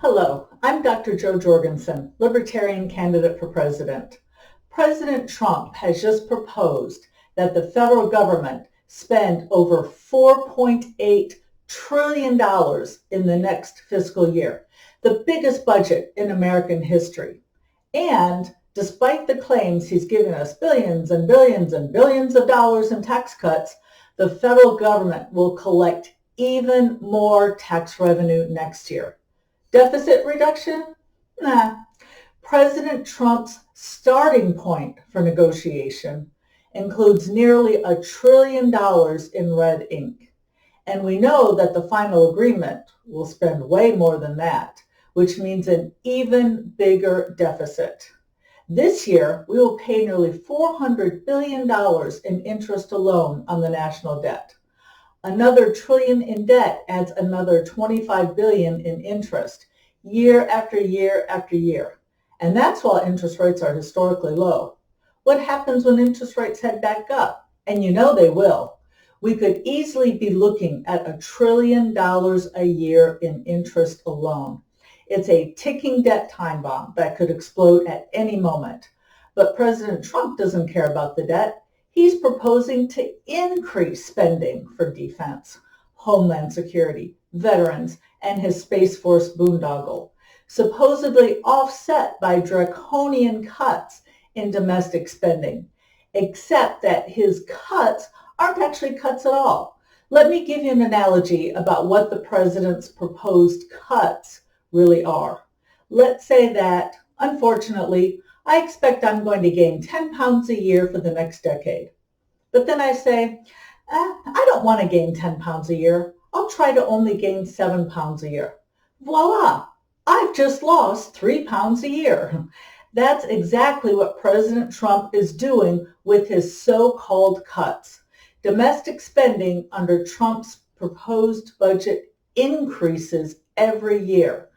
Hello, I'm Dr. Jo Jorgensen, Libertarian candidate for president. President Trump has just proposed that the federal government spend over $4.8 trillion in the next fiscal year, the biggest budget in American history. And despite the claims he's giving us billions and billions and billions of dollars in tax cuts, the federal government will collect even more tax revenue next year. Deficit reduction? Nah. President Trump's starting point for negotiation includes nearly $1 trillion in red ink. And we know that the final agreement will spend way more than that, which means an even bigger deficit. This year, we will pay nearly $400 billion in interest alone on the national debt. Another $1 trillion in debt adds another $25 billion in interest year after year after year. And that's while interest rates are historically low. What happens when interest rates head back up? And you know they will. We could easily be looking at $1 trillion a year in interest alone. It's a ticking debt time bomb that could explode at any moment. But President Trump doesn't care about the debt. He's proposing to increase spending for defense, homeland security, veterans, and his Space Force boondoggle, supposedly offset by draconian cuts in domestic spending, except that his cuts aren't actually cuts at all. Let me give you an analogy about what the president's proposed cuts really are. Let's say that, unfortunately, I expect I'm going to gain 10 pounds a year for the next decade. But then I say, I don't want to gain 10 pounds a year. I'll try to only gain 7 pounds a year. Voila! I've just lost 3 pounds a year. That's exactly what President Trump is doing with his so-called cuts. Domestic spending under Trump's proposed budget increases every year,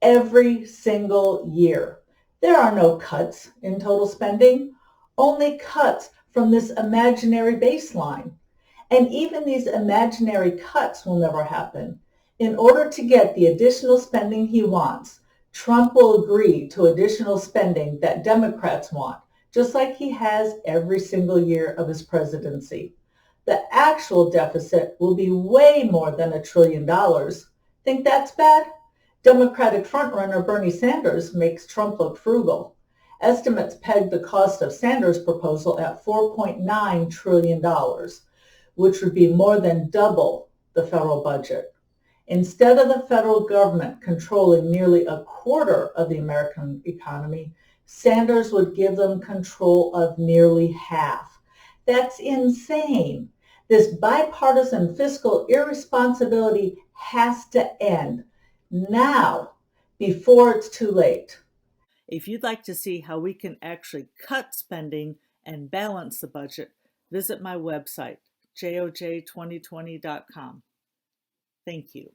every single year. There are no cuts in total spending, only cuts from this imaginary baseline. And even these imaginary cuts will never happen. In order to get the additional spending he wants, Trump will agree to additional spending that Democrats want, just like he has every single year of his presidency. The actual deficit will be way more than $1 trillion. Think that's bad? Democratic frontrunner Bernie Sanders makes Trump look frugal. Estimates peg the cost of Sanders' proposal at $4.9 trillion, which would be more than double the federal budget. Instead of the federal government controlling nearly a quarter of the American economy, Sanders would give them control of nearly half. That's insane. This bipartisan fiscal irresponsibility has to end now, before it's too late. If you'd like to see how we can actually cut spending and balance the budget, visit my website, joj2020.com. Thank you.